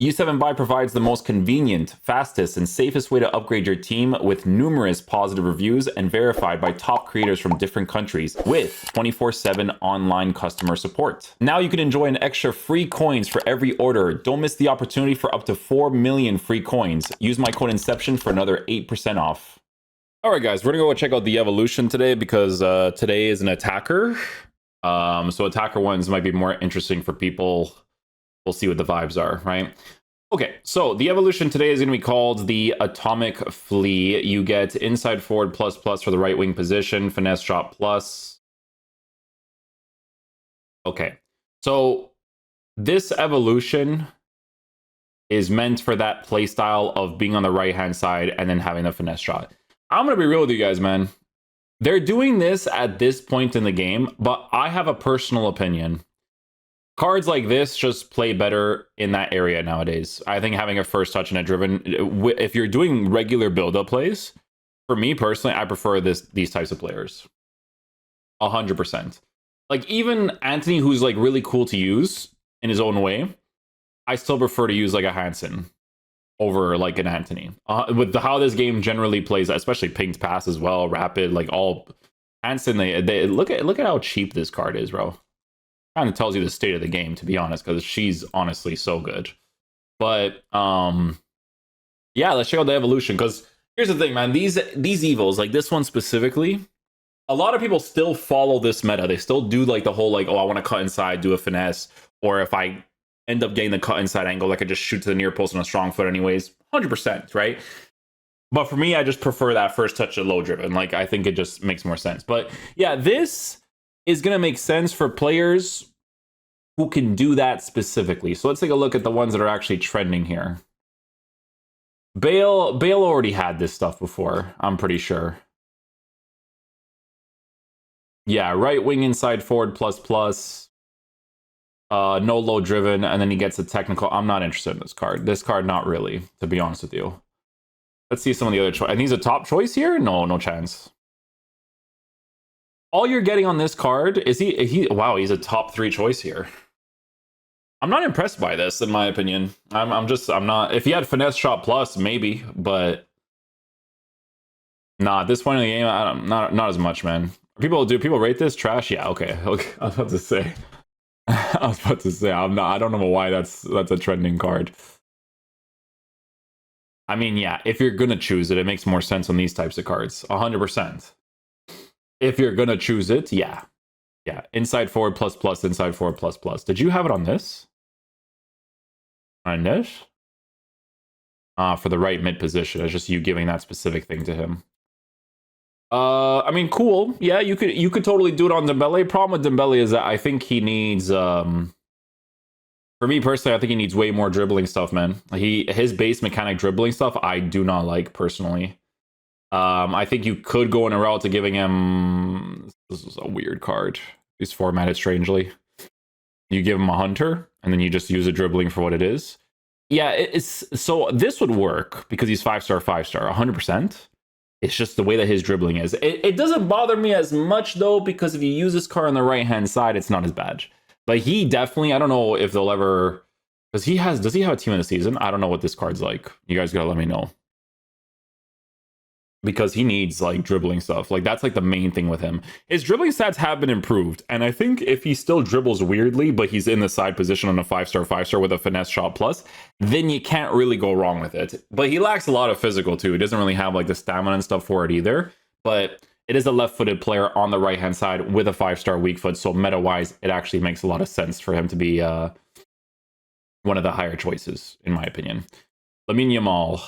U7 Buy provides the most convenient, fastest, and safest way to upgrade your team with numerous positive reviews and verified by top creators from different countries with 24/7 online customer support. Now you can enjoy an extra free coins for every order. Don't miss the opportunity for up to 4 million free coins. Use my code Inception for another 8% off. All right, guys, we're gonna go check out the evolution today because today is an attacker. So attacker ones might be more interesting for people. We'll see what the vibes are, right? Okay, so the evolution today is going to be called the Atomic Flea. You get inside forward plus plus for the right wing position, finesse shot plus. Okay, so this evolution is meant for that playstyle of being on the right hand side and then having the finesse shot. I'm going to be real with you guys, man. They're doing this at this point in the game, but I have a personal opinion. Cards like this just play better in that area nowadays. I think having a first touch and a driven, if you're doing regular build-up plays, for me personally, I prefer these types of players. 100%. Like even Anthony, who's like really cool to use in his own way, I still prefer to use like a Hansen over like an Anthony. With how this game generally plays, especially pinged pass as well, rapid, like all Hansen. They look at how cheap this card is, bro. Kind of tells you the state of the game, to be honest, because she's honestly so good. But yeah, let's check out the evolution. Because here's the thing, man, these evils, like this one specifically, a lot of people still follow this meta. They still do like the whole like, oh, I want to cut inside, do a finesse, or if I end up getting the cut inside angle, like I just shoot to the near post on a strong foot anyways. 100%, right? But for me, I just prefer that first touch of low driven. Like I think it just makes more sense. But yeah, this is going to make sense for players who can do that specifically. So let's take a look at the ones that are actually trending here. Bale already had this stuff before, I'm pretty sure. Yeah, right wing inside forward plus plus. No low driven, and then he gets a technical. I'm not interested in this card. This card, not really, to be honest with you. Let's see some of the other choice. I think he's a top choice here? No chance. All you're getting on this card is he wow, he's a top 3 choice here. I'm not impressed by this, in my opinion. I'm not. If he had finesse shot plus, maybe, but nah. At this point in the game, not as much, man. Do people rate this trash? Yeah, okay. I was about to say. I don't know why that's a trending card. I mean, yeah, if you're gonna choose it, it makes more sense on these types of cards. 100%. If you're gonna choose it, yeah. Yeah, inside forward plus plus, inside forward plus plus. Did you have it on this? On this? For the right mid position. It's just you giving that specific thing to him. I mean, cool. Yeah, you could totally do it on Dembele. Problem with Dembele is that I think he needs for me personally, I think he needs way more dribbling stuff, man. His base mechanic dribbling stuff, I do not like personally. I think you could go in a route to giving him. This is a weird card. He's formatted strangely. You give him a hunter, and then you just use a dribbling for what it is. Yeah, it's so this would work because he's 5-star, 5-star, 100%. It's just the way that his dribbling is. It doesn't bother me as much though, because if you use this card on the right hand side, it's not as bad. But he definitely, I don't know if they'll ever, does he have a team in the season? I don't know what this card's like. You guys gotta let me know. Because he needs like dribbling stuff. Like that's like the main thing with him. His dribbling stats have been improved. And I think if he still dribbles weirdly, but he's in the side position on a 5-star, 5-star with a finesse shot plus, then you can't really go wrong with it. But he lacks a lot of physical too. He doesn't really have like the stamina and stuff for it either. But it is a left-footed player on the right-hand side with a 5-star weak foot. So meta-wise, it actually makes a lot of sense for him to be one of the higher choices, in my opinion. Lamine Yamal.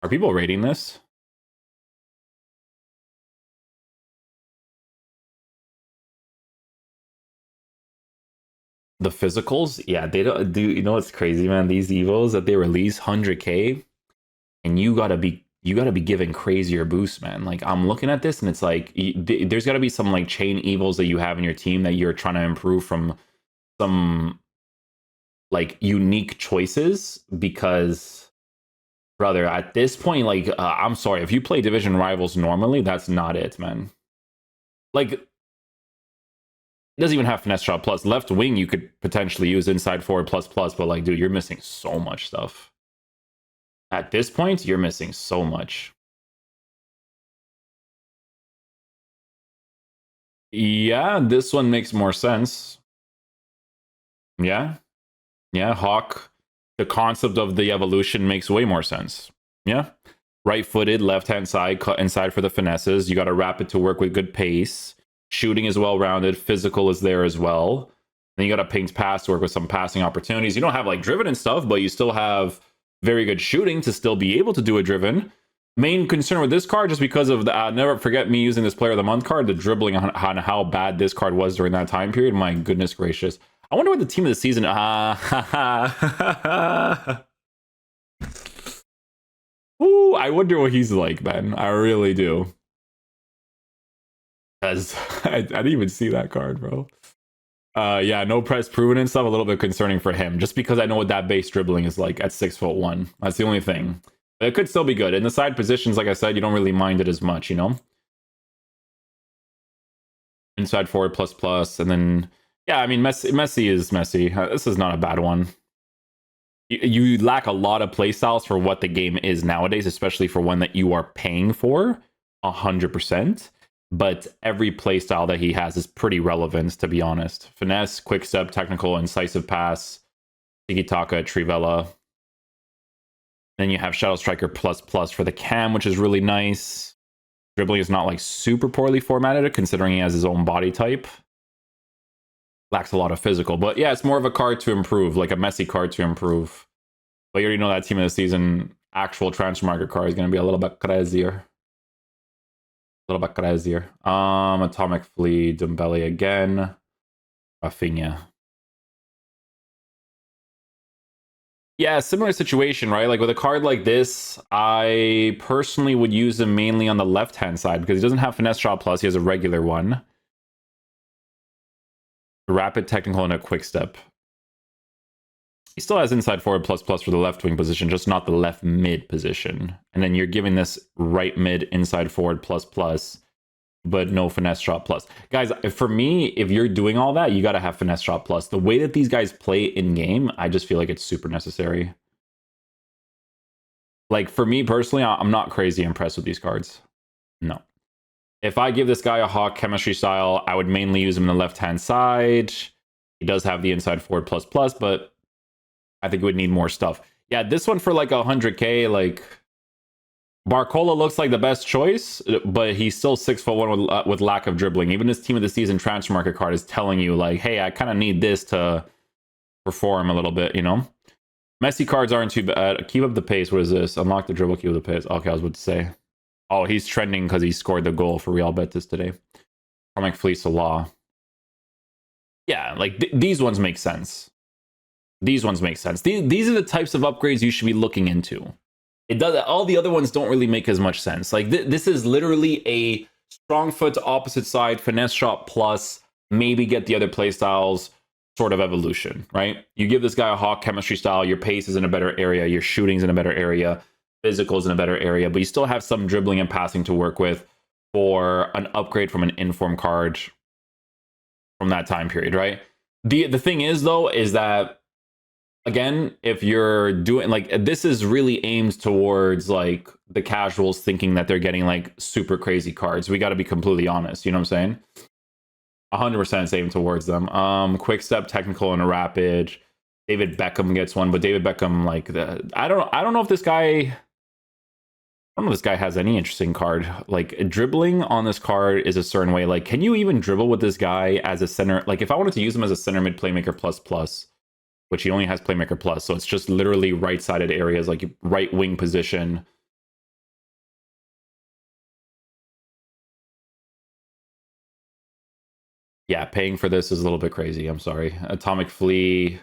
Are people rating this? The physicals? Yeah, they don't do. You know what's crazy, man? These evos that they release 100K, and you gotta be giving crazier boosts, man. Like I'm looking at this, and it's like there's got to be some like chain evils that you have in your team that you're trying to improve from some like unique choices because. Brother, at this point, like, I'm sorry, if you play division rivals normally, that's not it, man. Like, doesn't even have finesse shot plus. Left wing you could potentially use inside forward plus plus, but like, dude, you're missing so much stuff. At this point, you're missing so much. Yeah, this one makes more sense. Yeah. Yeah, Hawk, the concept of the evolution makes way more sense. Yeah. Right-footed, left-hand side, cut inside for the finesses. You got to wrap it to work with good pace. Shooting is well-rounded. Physical is there as well. Then you got a pinged pass to work with some passing opportunities. You don't have like driven and stuff, but you still have very good shooting to still be able to do a driven. Main concern with this card, just because of the never forget me using this player of the month card, the dribbling on how bad this card was during that time period. My goodness gracious. I wonder what the team of the season. Ooh, I wonder what he's like, man. I really do. Because I didn't even see that card, bro. Yeah, no press proven and stuff. A little bit concerning for him, just because I know what that base dribbling is like at 6'1". That's the only thing. But it could still be good. In the side positions, like I said, you don't really mind it as much, you know? Inside forward plus plus, and then yeah, I mean Messi is Messi. This is not a bad one. You lack a lot of playstyles for what the game is nowadays, especially for one that you are paying for 100%. But every playstyle that he has is pretty relevant, to be honest. Finesse, quick step, technical, incisive pass, tiki-taka, trivela. Then you have Shadow Striker plus plus for the cam, which is really nice. Dribbling is not like super poorly formatted, considering he has his own body type. Lacks a lot of physical, but yeah, it's more of a card to improve, like a Messi card to improve. But you already know that team of the season actual transfer market card is going to be a little bit crazier. Atomic Flea, Dembele again, Rafinha. Yeah, similar situation, right? Like with a card like this, I personally would use him mainly on the left-hand side because he doesn't have finesse shot plus. He has a regular one. Rapid, technical, and a quick step. He still has inside forward plus plus for the left wing position, just not the left mid position. And then you're giving this right mid inside forward plus plus, but no finesse shot plus. Guys, for me, if you're doing all that, you got to have finesse shot plus. The way that these guys play in game, I just feel like it's super necessary. Like for me personally, I'm not crazy impressed with these cards. No. If I give this guy a Hawk chemistry style, I would mainly use him on the left-hand side. He does have the inside forward plus plus, but I think it would need more stuff. Yeah, this one for like 100k, like Barcola looks like the best choice, but he's still 6'1" with lack of dribbling. Even his team of the season transfer market card is telling you like, hey, I kind of need this to perform a little bit, you know? Messi cards aren't too bad. Keep up the pace. What is this? Unlock the dribble, keep up the pace. Okay, I was about to say. Oh, he's trending because he scored the goal for Real Betis today. Atomic Flea, Salah. Yeah, like these ones make sense. These ones make sense. These are the types of upgrades you should be looking into. It does. All the other ones don't really make as much sense. Like this is literally a strong foot opposite side, finesse shot plus, maybe get the other playstyles sort of evolution, right? You give this guy a Hawk chemistry style, your pace is in a better area, your shooting's in a better area, physical's in a better area, but you still have some dribbling and passing to work with for an upgrade from an inform card from that time period, right? The thing is though, is that again, if you're doing like this is really aimed towards like the casuals thinking that they're getting like super crazy cards. We got to be completely honest, you know what I'm saying? 100% aimed towards them. Quick step, technical, and a rapid. David Beckham gets one, but David Beckham like I don't know if this guy I don't know if this guy has any interesting card. Like dribbling on this card is a certain way. Like, can you even dribble with this guy as a center? Like if I wanted to use him as a center mid playmaker plus plus, which he only has playmaker plus, so it's just literally right-sided areas, like right wing position. Yeah, paying for this is a little bit crazy. I'm sorry. Atomic Flea,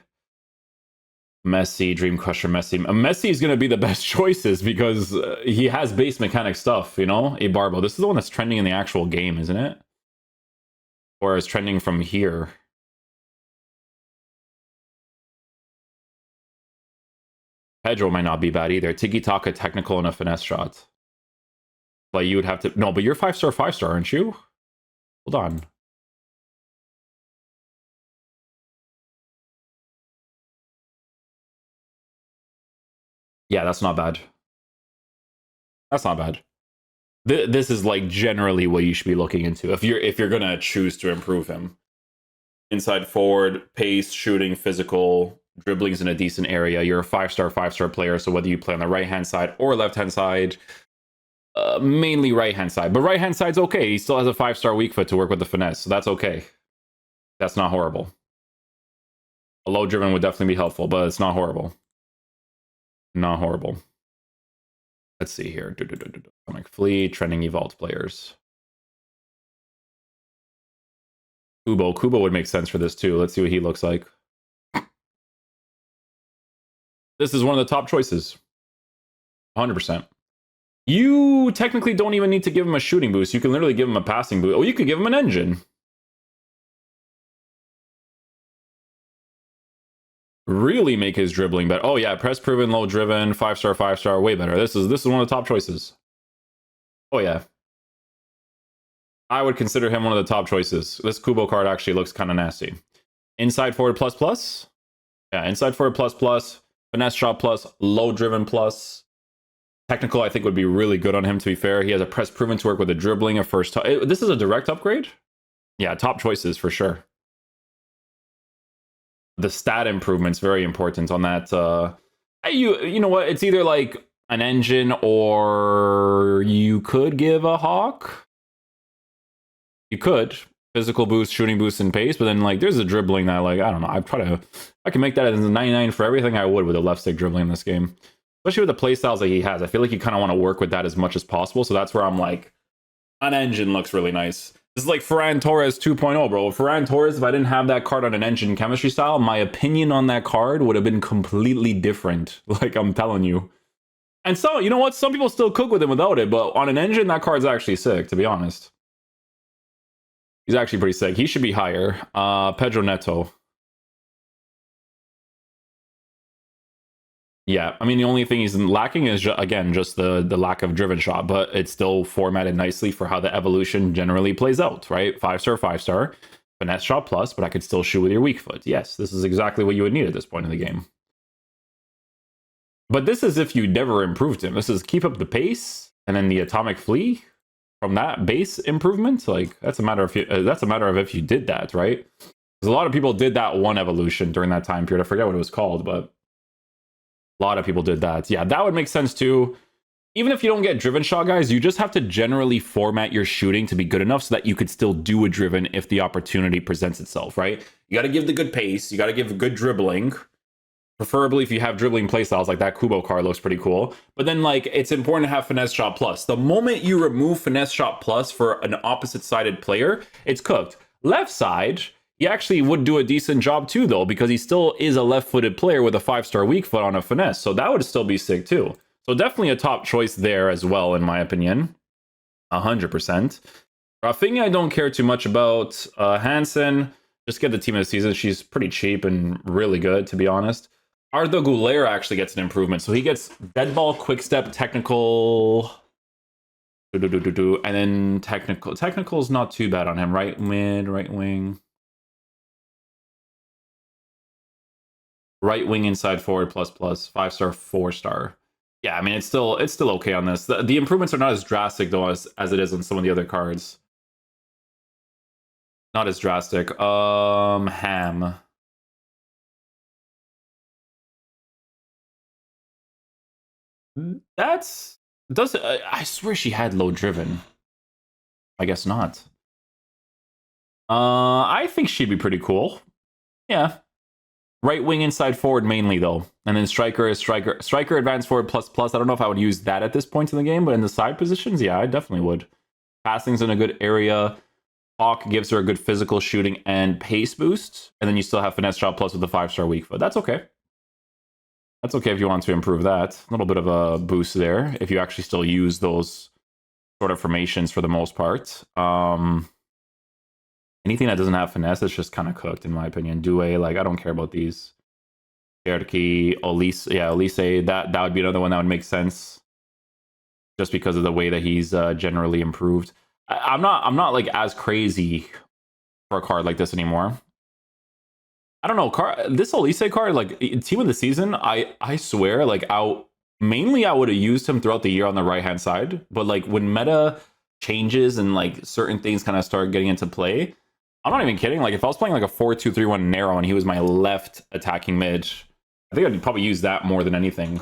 Messi, Dream Crusher, Messi. Messi is going to be the best choices because he has base mechanic stuff, you know? A Barbo. This is the one that's trending in the actual game, isn't it? Or is trending from here? Pedro might not be bad either. Tiki Taka, technical, and a finesse shot. Like you would have to... No, but you're 5-star, 5-star, aren't you? Hold on. Yeah, that's not bad. That's not bad. This is like generally what you should be looking into if you're gonna choose to improve him. Inside forward, pace, shooting, physical, dribbling's in a decent area. You're a five-star player, so whether you play on the right-hand side or left-hand side, mainly right-hand side. But right-hand side's okay. He still has a 5-star weak foot to work with the finesse, so that's okay. That's not horrible. A low driven would definitely be helpful, but it's not horrible. Not horrible. Let's see here. Like Flea, trending evolved players. Kubo would make sense for this too. Let's see what he looks like. This is one of the top choices. 100%. You technically don't even need to give him a shooting boost. You can literally give him a passing boost. Oh, you could give him an engine. Really make his dribbling better. Oh yeah, press proven, low driven, 5-star, way better. This is one of the top choices. Oh yeah. I would consider him one of the top choices. This Kubo card actually looks kind of nasty. Inside forward plus plus. Yeah, inside forward plus plus. Finesse shot plus. Low driven plus. Technical, I think, would be really good on him, to be fair. He has a press proven to work with a dribbling, a first... This is a direct upgrade? Yeah, top choices for sure. The stat improvement's very important on that. You know what? It's either like an engine or you could give a hawk. You could. Physical boost, shooting boost, and pace, but then like there's a dribbling that like, I don't know, I can make that as a 99 for everything I would with a left stick dribbling in this game. Especially with the playstyles that he has. I feel like you kind of want to work with that as much as possible, so that's where I'm like, an engine looks really nice. This is like Ferran Torres 2.0, bro. Ferran Torres, if I didn't have that card on an engine chemistry style, my opinion on that card would have been completely different. Like, I'm telling you. And so, you know what? Some people still cook with him without it, but on an engine, that card's actually sick, to be honest. He's actually pretty sick. He should be higher. Pedro Neto. Yeah, I mean, the only thing he's lacking is, again, just the lack of driven shot, but it's still formatted nicely for how the evolution generally plays out, right? 5-star, finesse shot plus, but I could still shoot with your weak foot. Yes, this is exactly what you would need at this point in the game. But this is if you never improved him. This is keep up the pace, and then the atomic flea from that base improvement. Like, that's a matter of if you did that, right? Because a lot of people did that one evolution during that time period. I forget what it was called, but a lot of people did that. Yeah, that would make sense too. Even if you don't get driven shot, guys, you just have to generally format your shooting to be good enough so that you could still do a driven if the opportunity presents itself, right? You got to give the good pace. You got to give good dribbling. Preferably if you have dribbling playstyles, like that Kubo card looks pretty cool. But then, like, it's important to have finesse shot plus. The moment you remove finesse shot plus for an opposite-sided player, it's cooked. Left side, he actually would do a decent job too, though, because he still is a left-footed player with a 5-star weak foot on a finesse. So that would still be sick too. So definitely a top choice there as well, in my opinion. 100%. Rafinha, I don't care too much about. Hansen, just get the team of the season. She's pretty cheap and really good, to be honest. Arda Güler actually gets an improvement. So he gets dead ball, quick step, technical, and then technical. Technical is not too bad on him. Right mid, right wing. Right wing, inside forward, plus, 5-star, 4-star. Yeah, I mean, it's still okay on this. The improvements are not as drastic, though, as it is on some of the other cards. Not as drastic. Ham. I swear she had low driven. I guess not. I think she'd be pretty cool. Yeah. Right wing, inside forward mainly, though. And then striker, advanced forward, plus. I don't know if I would use that at this point in the game, but in the side positions, yeah, I definitely would. Passing's in a good area. Hawk gives her a good physical shooting and pace boost. And then you still have finesse shot plus with the 5-star weak foot. That's okay. That's okay if you want to improve that. A little bit of a boost there, if you actually still use those sort of formations for the most part. Anything that doesn't have finesse is just kind of cooked, in my opinion. Due, like, I don't care about these. Cherki, Olise, that would be another one that would make sense. Just because of the way that he's generally improved. I'm not like as crazy for a card like this anymore. I don't know, this Olise card, like, team of the season, I swear, like, mainly I would have used him throughout the year on the right hand side, but like when meta changes and like certain things kind of start getting into play, I'm not even kidding. Like if I was playing like a 4-2-3-1 narrow and he was my left attacking mid, I think I'd probably use that more than anything.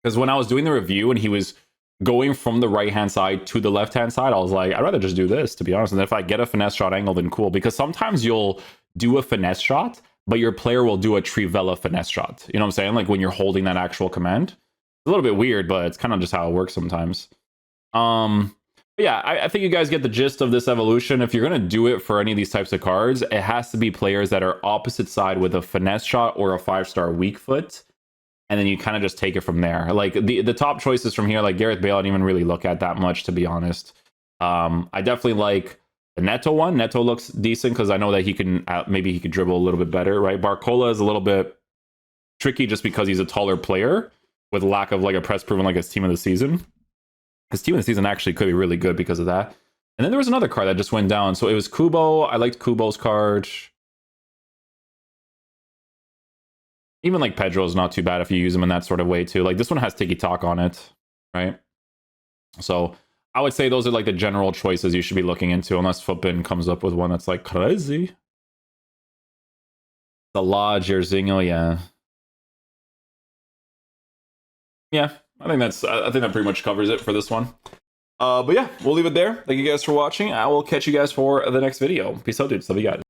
Because when I was doing the review and he was going from the right hand side to the left hand side, I was like, I'd rather just do this, to be honest. And if I get a finesse shot angle, then cool. Because sometimes you'll do a finesse shot, but your player will do a Trivela finesse shot. You know what I'm saying? Like when you're holding that actual command. It's a little bit weird, but it's kind of just how it works sometimes. But yeah, I think you guys get the gist of this evolution. If you're going to do it for any of these types of cards, it has to be players that are opposite side with a finesse shot or a 5-star weak foot. And then you kind of just take it from there. Like the top choices from here, like Gareth Bale, I didn't even really look at that much, to be honest. I definitely like the Neto one. Neto looks decent because I know that he can, maybe he could dribble a little bit better, right? Barcola is a little bit tricky just because he's a taller player with lack of like a press proven like his team of the season. His team of the season actually could be really good because of that. And then there was another card that just went down. So it was Kubo. I liked Kubo's card. Even like Pedro is not too bad if you use him in that sort of way too. Like this one has Tiki Talk on it, right? So I would say those are like the general choices you should be looking into, unless Footbin comes up with one that's like crazy. The Lodge, Yerzinho, yeah. Yeah, I think that pretty much covers it for this one. But yeah, we'll leave it there. Thank you guys for watching. I will catch you guys for the next video. Peace out, dudes. Love you guys.